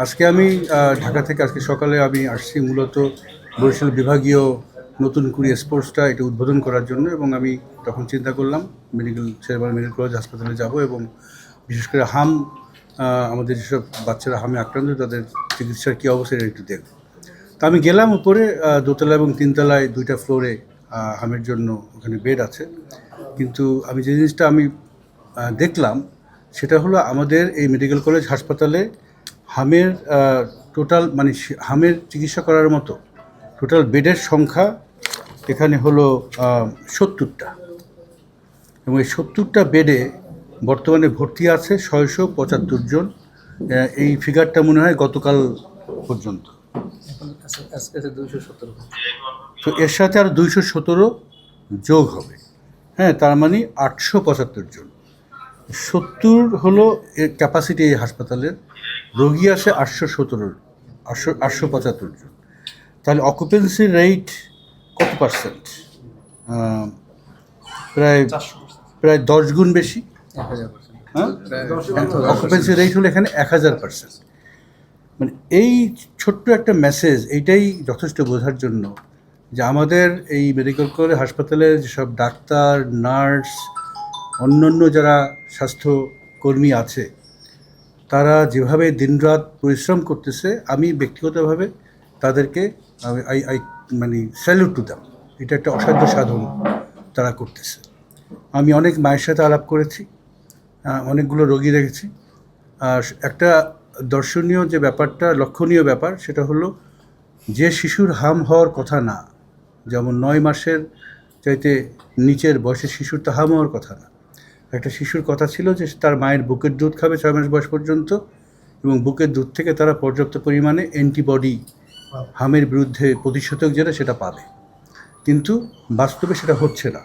আজকে আমি ঢাকা থেকে আজকে সকালে আমি আসছি মূলত বরিশাল বিভাগীয় নতুন কুড়ি স্পোর্টসটা এটা উদ্বোধন করার জন্য, এবং আমি তখন চিন্তা করলাম শেরেবাংলা মেডিকেল কলেজ হাসপাতালে যাব এবং বিশেষ করে আমাদের যেসব বাচ্চারা হামে আক্রান্ত তাদের চিকিৎসার কী অবস্থা এটা একটু দেখব। তা আমি গেলাম উপরে দোতলা এবং তিনতলায় দুইটা ফ্লোরে হামের জন্য ওখানে বেড আছে, কিন্তু আমি যে জিনিসটা আমি দেখলাম সেটা হলো আমাদের এই মেডিকেল কলেজ হাসপাতালে হামের টোটাল মানে হামের চিকিৎসা করার মতো টোটাল বেডের সংখ্যা এখানে হলো 70টা, এবং এই 70টা বেডে বর্তমানে ভর্তি আছে 675 জন। এই ফিগারটা মনে হয় গতকাল পর্যন্ত। তো এর সাথে আর 217 যোগ হবে, হ্যাঁ, তার মানে 875 জন। 70 হলো এর ক্যাপাসিটি এই হাসপাতালের, রোগী আসে 875 জন। তাহলে অকুপেন্সি রেট কত পার্সেন্ট? প্রায় 10 গুণ বেশি। হ্যাঁ, অকুপেন্সি রেট হলো এখানে 1000%। মানে এই ছোট্ট একটা মেসেজ এইটাই যথেষ্ট বোঝার জন্য যে আমাদের এই মেডিকেল কলেজ হাসপাতালের যেসব ডাক্তার, নার্স, অন্যান্য যারা স্বাস্থ্যকর্মী আছে তারা যেভাবে দিনরাত পরিশ্রম করতেছে, আমি ব্যক্তিগতভাবে তাদেরকে মানে স্যালুট টু দেম। এটা একটা অসাধ্য সাধন তারা করতেছে। আমি অনেক মায়ের সাথে আলাপ করেছি, অনেকগুলো রোগী দেখেছি। একটা দর্শনীয় যে ব্যাপারটা, লক্ষণীয় ব্যাপার, সেটা হলো যে শিশুর হাম হওয়ার কথা না, যেমন 9 মাসের চাইতে নিচের বয়সের শিশুর তো হাম হওয়ার কথা না। একটা শিশুর কথা ছিল যে তার মায়ের বুকের দুধ খাবে 6 মাস বয়স পর্যন্ত, এবং বুকের দুধ থেকে তারা পর্যাপ্ত পরিমাণে অ্যান্টিবডি হামের বিরুদ্ধে প্রতিষেধক যেটা সেটা পাবে, কিন্তু বাস্তবে সেটা হচ্ছে না।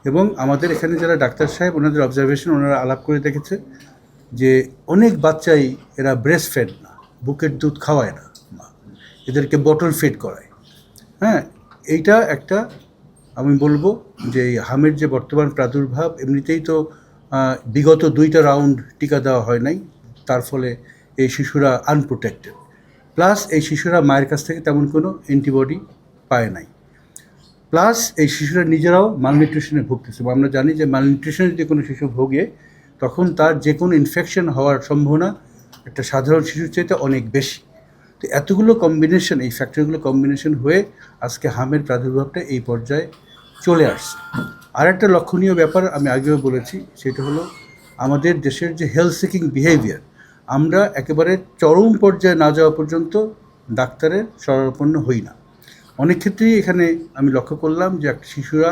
এবং আমাদের এখানে যারা ডাক্তার সাহেব, ওনাদের অবজারভেশন, ওনারা আলাপ করে দেখেছে যে অনেক বাচ্চাই এরা ব্রেস্ট ফেড না, বুকের দুধ খাওয়ায় না, এদেরকে বটল ফিড করায়। হ্যাঁ, এইটা একটা, আমি বলবো যে এই হামের যে বর্তমান প্রাদুর্ভাব, এমনিতেই তো বিগত 2টা রাউন্ড টিকা দেওয়া হয় নাই, তার ফলে এই শিশুরা আনপ্রোটেক্টেড, প্লাস এই শিশুরা মায়ের কাছ থেকে তেমন কোনো অ্যান্টিবডি পায় নাই, প্লাস এই শিশুরা নিজেরাও মালনিউট্রিশনে ভুগতেছে। আমরা জানি যে মালনিউট্রিশনে যদি কোনো শিশু ভোগে তখন তার যে কোনো ইনফেকশন হওয়ার সম্ভাবনা একটা সাধারণ শিশুর চাইতে অনেক বেশি। তো এতগুলো কম্বিনেশন, এই ফ্যাক্টরগুলো কম্বিনেশন হয়ে আজকে হামের প্রাদুর্ভাবটা এই পর্যায়ে চলে আসছে। আর একটা লক্ষণীয় ব্যাপার আমি আগেও বলেছি, সেটা হলো আমাদের দেশের যে হেলথ সিকিং বিহেভিয়ার, আমরা একেবারে চরম পর্যায়ে না যাওয়া পর্যন্ত ডাক্তারের শরণাপন্ন হই না। অনেক ক্ষেত্রেই এখানে আমি লক্ষ্য করলাম যে শিশুরা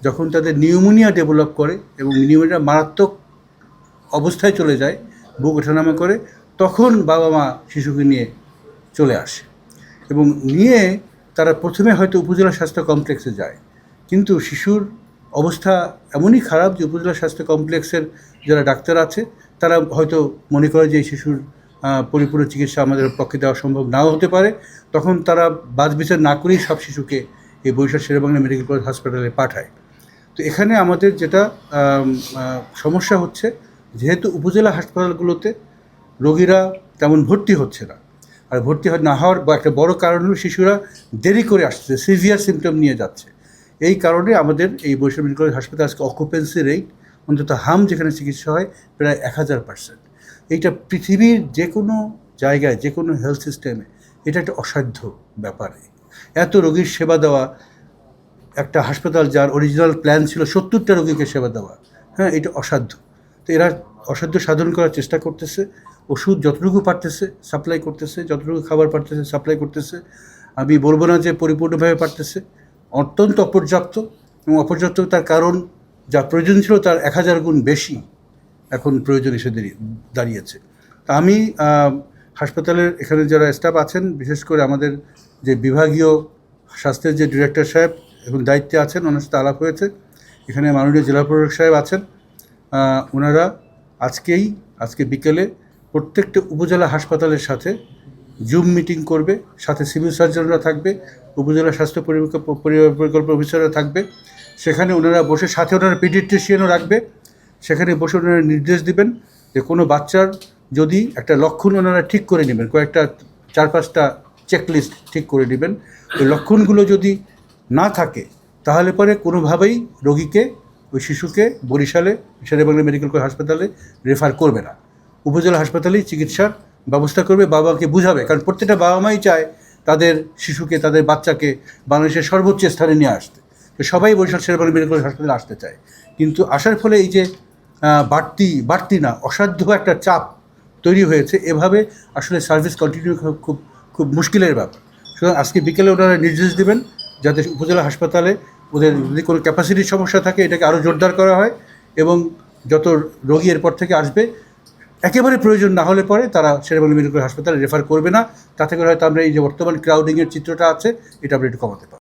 যখন তাদের নিউমোনিয়া ডেভেলপ করে এবং নিউমোনিয়া মারাত্মক অবস্থায় চলে যায়, বুক ওঠানামা করে, তখন বাবা মা শিশুকে নিয়ে চলে আসে, এবং নিয়ে তারা প্রথমে হয়তো উপজেলা স্বাস্থ্য কমপ্লেক্সে যায়, কিন্তু শিশুর অবস্থা এমনই খারাপ যে উপজেলা স্বাস্থ্য কমপ্লেক্সের যারা ডাক্তার আছে তারা হয়তো মনে করে যে এই শিশুর পরিপূর্ণ চিকিৎসা আমাদের পক্ষে দেওয়া সম্ভব নাও হতে পারে। তখন তারা বাছ বিচার না করেই সব শিশুকে এই বরিশাল শেরেবাংলা মেডিকেল কলেজ হাসপাতালে পাঠায়। তো এখানে আমাদের যেটা সমস্যা হচ্ছে, যেহেতু উপজেলা হাসপাতালগুলোতে রোগীরা তেমন ভর্তি হচ্ছে না, আর ভর্তি না হওয়ার একটা বড় কারণ হলো শিশুরা দেরি করে আসছে, সিভিয়ার সিমটম নিয়ে যাচ্ছে। এই কারণে আমাদের এই বরিশাল মেডিকেল কলেজ হাসপাতালে আজকে অকুপেন্সি রেট, অন্তত হাম যেখানে চিকিৎসা হয়, প্রায় 1000%। এইটা পৃথিবীর যে কোনো জায়গায়, যে কোনো হেলথ সিস্টেমে এটা একটা অসাধ্য ব্যাপার। এত রোগীর সেবা দেওয়া, একটা হাসপাতাল যার অরিজিনাল প্ল্যান ছিল 70টা রোগীকে সেবা দেওয়া, হ্যাঁ, এটা অসাধ্য। তো এরা অসাধ্য সাধন করার চেষ্টা করতেছে, ওষুধ যতটুকু পারতেছে সাপ্লাই করতেছে, যতটুকু খাবার পারতেছে সাপ্লাই করতেছে। আমি বলবো না যে পরিপূর্ণভাবে পারতেছে, অত্যন্ত অপর্যাপ্ত, এবং অপর্যাপ্ততার কারণ যা প্রয়োজন ছিল তার 1000 গুণ বেশি এখন প্রয়োজন এসে দাঁড়িয়েছে। তা আমি হাসপাতালের এখানে যারা স্টাফ আছেন, বিশেষ করে আমাদের যে বিভাগীয় স্বাস্থ্যের যে ডিরেক্টর সাহেব এখন দায়িত্বে আছেন, ওনার সাথে আলাপ হয়েছে। এখানে মাননীয় জেলা প্রশাসক সাহেব আছেন, ওনারা আজকে বিকেলে প্রত্যেকটা উপজেলা হাসপাতালের সাথে জুম মিটিং করবে, সাথে সিভিল সার্জনরা থাকবে, উপজেলা স্বাস্থ্য পরিকল্পনা অফিসাররা থাকবে। সেখানে ওনারা বসে, সাথে ওনারা পিডিয়াট্রিশিয়ানও রাখবে, সেখানে বসে ওনারা নির্দেশ দিবেন যে কোনো বাচ্চার যদি একটা লক্ষণ ওনারা ঠিক করে নেবেন, কয়েকটা 4-5টা চেকলিস্ট ঠিক করে নেবেন, ওই লক্ষণগুলো যদি না থাকে তাহলে পরে কোনোভাবেই রোগীকে, ওই শিশুকে বরিশালে শেরেবাংলা মেডিকেল কলেজ হাসপাতালে রেফার করবে না, উপজেলা হাসপাতালেই চিকিৎসার ব্যবস্থা করবে, বাবাকে বুঝাবে। কারণ প্রত্যেকটা বাবা মাই চায় তাদের শিশুকে, তাদের বাচ্চাকে বাংলাদেশের সর্বোচ্চ স্থানে নিয়ে আসতে। তো সবাই বরিশাল শেরেবাংলা মেডিকেল কলেজ হাসপাতালে আসতে চায়, কিন্তু আসার ফলে এই যে বাড়তি না, অসাধ্য একটা চাপ তৈরি হয়েছে, এভাবে আসলে সার্ভিস কন্টিনিউ খুব খুব মুশকিলের ব্যাপার। সুতরাং আজকে বিকেলে ওনারা নির্দেশ দেবেন যাতে উপজেলা হাসপাতালে ওদের যদি কোনো ক্যাপাসিটির সমস্যা থাকে এটাকে আরও জোরদার করা হয়, এবং যত রোগী এরপর থেকে আসবে একেবারে প্রয়োজন না হলে পরে তারা শেরেবাংলা মেডিকেল হাসপাতালে রেফার করবে না। তাতে করে হয়তো আমরা এই যে বর্তমান ক্রাউডিংয়ের চিত্রটা আছে এটা আমরা একটু কমাতে পারব।